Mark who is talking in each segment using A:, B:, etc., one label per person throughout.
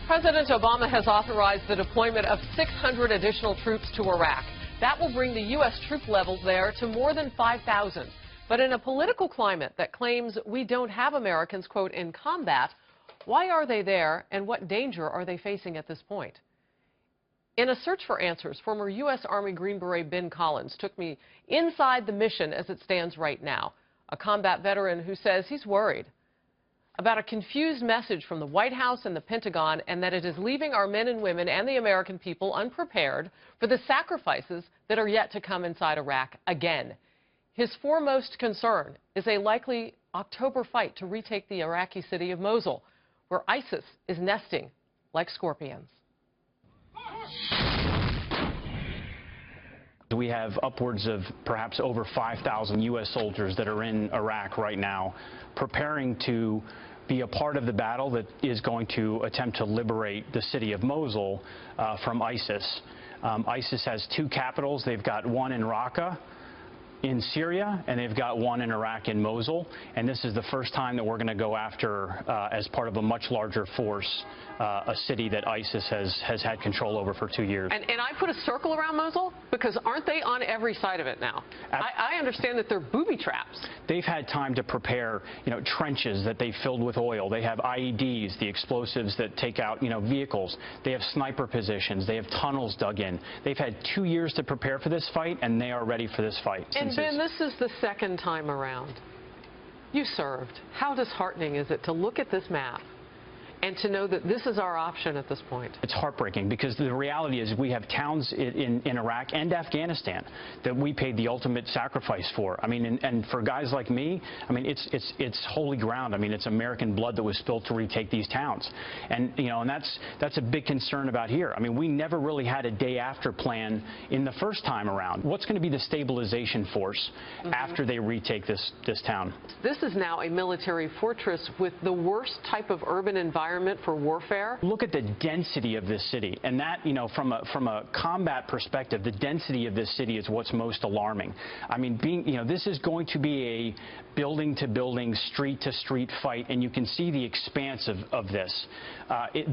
A: President Obama has authorized the deployment of 600 additional troops to Iraq. That will bring the U.S. troop levels there to more than 5,000. But in a political climate that claims we don't have Americans, quote, in combat, why are they there and what danger are they facing at this point? In a search for answers, former U.S. Army Green Beret Ben Collins took me inside the mission as it stands right now. A combat veteran who says he's worried about a confused message from the White House and the Pentagon, and that it is leaving our men and women and the American people unprepared for the sacrifices that are yet to come inside Iraq again. His foremost concern is a likely October fight to retake the Iraqi city of Mosul, where ISIS is nesting like scorpions.
B: We have upwards of perhaps over 5,000 U.S. soldiers that are in Iraq right now, preparing to be a part of the battle that is going to attempt to liberate the city of Mosul from ISIS. ISIS has two capitals. They've got one in Raqqa in Syria, and they've got one in Iraq in Mosul. And this is the first time that we're going to go after, as part of a much larger force, a city that ISIS has had control over for 2 years.
A: And I put a circle around Mosul because aren't they on every side of it now? I understand that they're booby traps.
B: They've had time to prepare, trenches that they filled with oil. They have IEDs, the explosives that take out, vehicles. They have sniper positions. They have tunnels dug in. They've had 2 years to prepare for this fight, and they are ready for this fight.
A: And Ben, this is the second time around. You served. How disheartening is it to look at this map and to know that this is our option at this point?
B: It's heartbreaking because the reality is we have towns in Iraq and Afghanistan that we paid the ultimate sacrifice for. I mean, and for guys like me, I mean, it's holy ground. I mean, it's American blood that was spilled to retake these towns. And, and that's a big concern about here. I mean, we never really had a day after plan in the first time around. What's going to be the stabilization force after they retake this town? This
A: is now a military fortress with the worst type of urban environment for warfare.
B: Look at the density of this city, and that, from a combat perspective, the density of this city is what's most alarming. I mean, this is going to be a building-to-building, street-to-street fight, and you can see the expanse of this.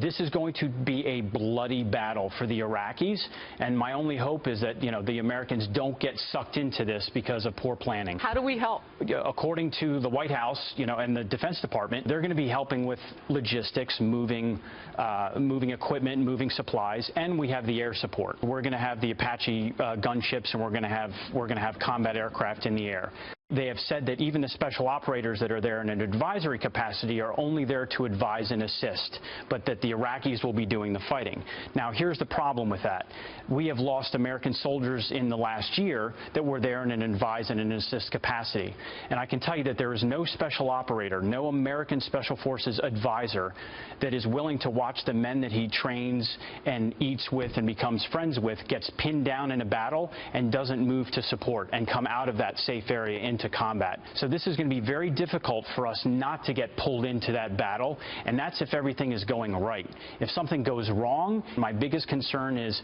B: This is going to be a bloody battle for the Iraqis, and my only hope is that, the Americans don't get sucked into this because of poor planning.
A: How do we help?
B: According to the White House, and the Defense Department, they're going to be helping with logistics, moving equipment, moving supplies, and we have the air support. We're going to have the Apache gunships, and we're going to have combat aircraft in the air. They have said that even the special operators that are there in an advisory capacity are only there to advise and assist, but that the Iraqis will be doing the fighting. Now, here's the problem with that. We have lost American soldiers in the last year that were there in an advise and an assist capacity. And I can tell you that there is no special operator, no American Special Forces advisor that is willing to watch the men that he trains and eats with and becomes friends with gets pinned down in a battle and doesn't move to support and come out of that safe area into combat. So this is going to be very difficult for us not to get pulled into that battle, and that's if everything is going right. If something goes wrong, my biggest concern is,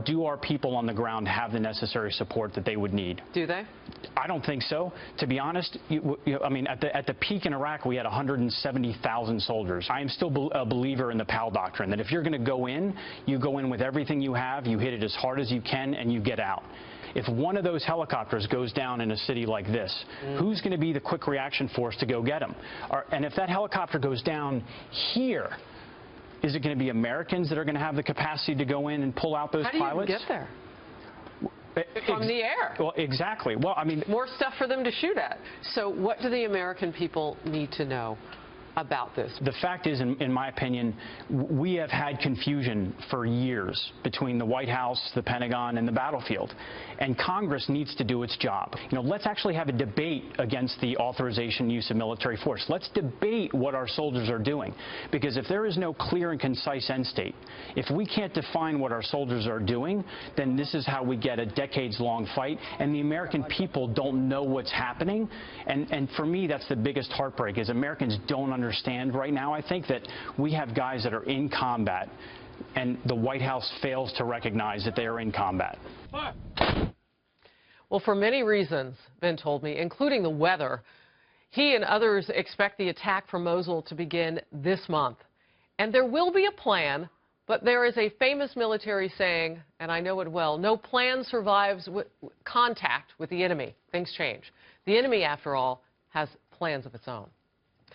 B: do our people on the ground have the necessary support that they would need?
A: Do they?
B: I don't think so. To be honest, I mean, at the peak in Iraq, we had 170,000 soldiers. I am still a believer in the PAL doctrine, that if you're going to go in, you go in with everything you have, you hit it as hard as you can, and you get out. If one of those helicopters goes down in a city like this, who's going to be the quick reaction force to go get them? And if that helicopter goes down here, is it going to be Americans that are going to have the capacity to go in and pull out those pilots?
A: How do you get there? From the air.
B: Well, exactly. Well, I mean,
A: more stuff for them to shoot at. So what do the American people need to know about this?
B: The fact is, in my opinion, we have had confusion for years between the White House, the Pentagon, and the battlefield. And Congress needs to do its job. Let's actually have a debate against the authorization and use of military force. Let's debate what our soldiers are doing. Because if there is no clear and concise end state, if we can't define what our soldiers are doing, then this is how we get a decades-long fight, and the American people don't know what's happening. And for me, that's the biggest heartbreak, is Americans don't understand right now. I think that we have guys that are in combat, and the White House fails to recognize that they are in combat.
A: Well, for many reasons, Ben told me, including the weather, he and others expect the attack from Mosul to begin this month. And there will be a plan, but there is a famous military saying, and I know it well, no plan survives contact with the enemy. Things change. The enemy, after all, has plans of its own.